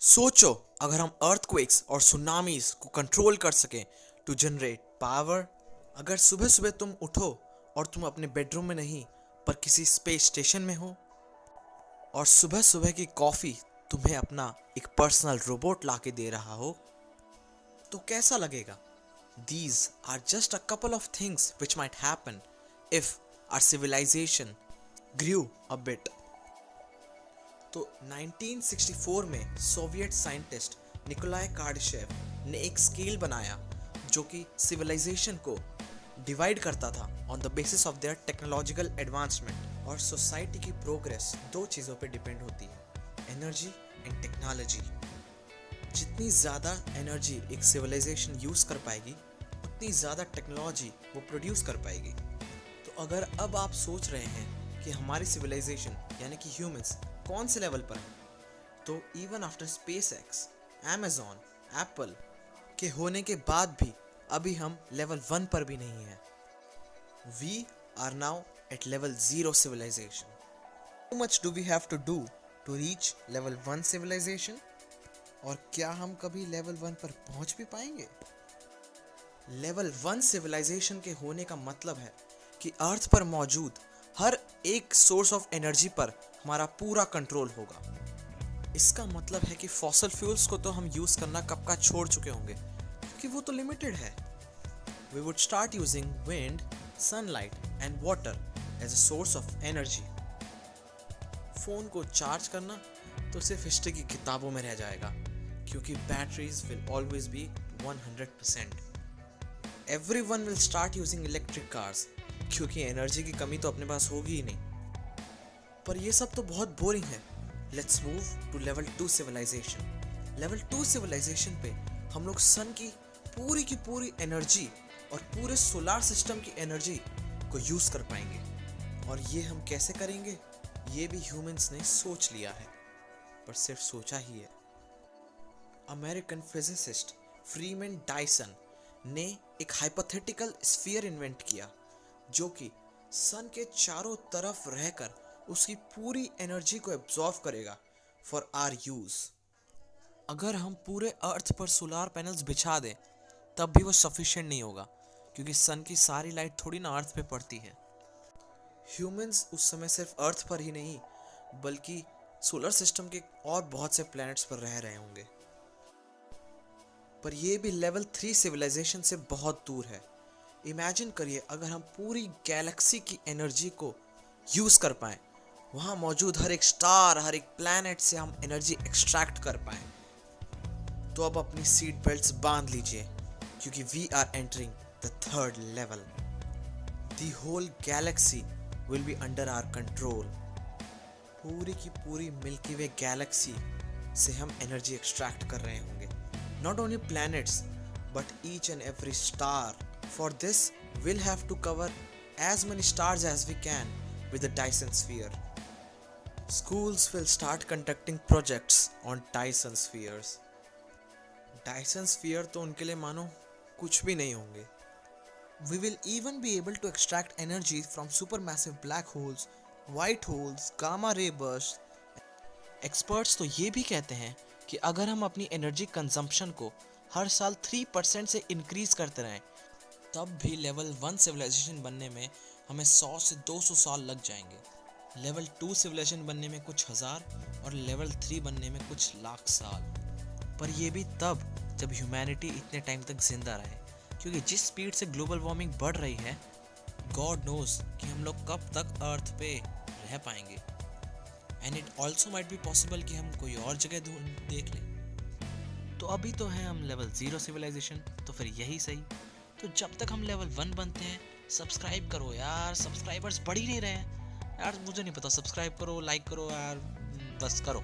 सोचो अगर हम अर्थक्वेक्स और सुनामीज को कंट्रोल कर सकें टू जनरेट पावर। अगर सुबह सुबह तुम उठो और तुम अपने बेडरूम में नहीं पर किसी स्पेस स्टेशन में हो और सुबह सुबह की कॉफ़ी तुम्हें अपना एक पर्सनल रोबोट लाके दे रहा हो, तो कैसा लगेगा? These are just a couple of things which might happen if our civilization grew a bit. तो 1964 में सोवियत साइंटिस्ट निकोलाई कार्डाशेव ने एक स्केल बनाया जो कि सिविलाइजेशन को डिवाइड करता था on the basis of their technological advancement. और सोसाइटी की प्रोग्रेस दो चीज़ों पे डिपेंड होती है, एनर्जी एंड टेक्नोलॉजी। जितनी ज़्यादा एनर्जी एक सिविलाइजेशन यूज़ कर पाएगी उतनी ज़्यादा टेक्नोलॉजी वो प्रोड्यूस कर पाएगी। तो अगर अब आप सोच रहे हैं कि हमारी सिविलाइजेशन यानी कि ह्यूमंस कौन से लेवल पर है, तो even after space x, Amazon, Apple के होने के बाद भी अभी हम लेवल 1 पर भी नहीं हैं। We are now at level 0 civilization. How much do we have to do to reach level 1 civilization? और क्या हम कभी लेवल 1 पर पहुंच भी पाएंगे? लेवल 1 सिविलाइजेशन के होने का मतलब है कि अर्थ पर मौजूद हर एक सोर्स ऑफ एनर्जी पर हमारा पूरा कंट्रोल होगा। इसका मतलब है कि फॉसल फ्यूल्स को तो हम यूज़ करना कब का छोड़ चुके होंगे क्योंकि वो तो लिमिटेड है। We would start using wind, sunlight and water as a source of energy. Phone को चार्ज करना तो सिर्फ हिस्ट्री की किताबों में रह जाएगा क्योंकि batteries will always be 100%. Everyone will start using electric cars क्योंकि एनर्जी की कमी तो अपने पास होगी ही नहीं। पर ये सब तो बहुत बोरिंग है। Let's move to level 2 civilization. Level 2 civilization पे हम लोग सन की पूरी एनर्जी और पूरे सोलार सिस्टम की एनर्जी को यूज़ कर पाएंगे। और ये हम कैसे करेंगे, ये भी ह्यूमंस ने सोच लिया है, पर सिर्फ सोचा ही है। अमेरिकन फिजिसिस्ट फ्रीमैन डायसन ने एक हाइपोथेटिकल स्फीयर इन्वेंट किया जो कि सन के चारों तरफ रहकर उसकी पूरी एनर्जी को एब्जॉर्व करेगा फॉर आवर यूज़। अगर हम पूरे अर्थ पर सोलार पैनल्स बिछा दें तब भी वो सफिशिएंट नहीं होगा क्योंकि सन की सारी लाइट थोड़ी ना अर्थ पे पड़ती है। ह्यूमंस उस समय सिर्फ अर्थ पर ही नहीं बल्कि सोलर सिस्टम के और बहुत से प्लैनेट्स पर रह रहे होंगे। पर ये भी लेवल 3 सिविलाइजेशन से बहुत दूर है। इमेजिन करिए अगर हम पूरी गैलेक्सी की एनर्जी को यूज़ कर पाएँ, वहाँ मौजूद हर एक स्टार, हर एक प्लैनेट से हम एनर्जी एक्सट्रैक्ट कर पाएँ। तो अब अपनी सीट बेल्ट्स बांध लीजिए क्योंकि we are entering the third level. The whole galaxy will be under our control. पूरी की पूरी मिल्की वे गैलेक्सी से हम एनर्जी एक्सट्रैक्ट कर रहे होंगे। Not only planets but each and every star. For this we'll have to cover as many stars as we can with the Dyson sphere. Schools will start conducting projects on Dyson spheres. Dyson sphere तो उनके लिए मानो कुछ भी नहीं होंगे। We will even be able to extract energy from supermassive black holes, white holes, gamma ray bursts. Experts तो ये भी कहते हैं कि अगर हम अपनी एनर्जी कंजम्पशन को हर साल 3% से इंक्रीज करते रहें तब भी लेवल 1 सिविलाइजेशन बनने में हमें 100 से 200 साल लग जाएंगे। लेवल 2 सिविलाइजेशन बनने में कुछ हज़ार और लेवल 3 बनने में कुछ लाख साल। पर यह भी तब जब ह्यूमैनिटी इतने टाइम तक जिंदा रहे क्योंकि जिस स्पीड से ग्लोबल वार्मिंग बढ़ रही है, गॉड नोज कि हम लोग कब तक अर्थ पे रह पाएंगे। And it also might be possible कि हम कोई और जगह देख लें। तो अभी तो है हम लेवल 0 सिविलाइजेशन, तो फिर यही सही। तो जब तक हम लेवल 1 बनते हैं सब्सक्राइब करो यार। सब्सक्राइबर्स बढ़ ही नहीं रहे हैं यार, मुझे नहीं पता। सब्सक्राइब करो, लाइक करो यार, बस करो।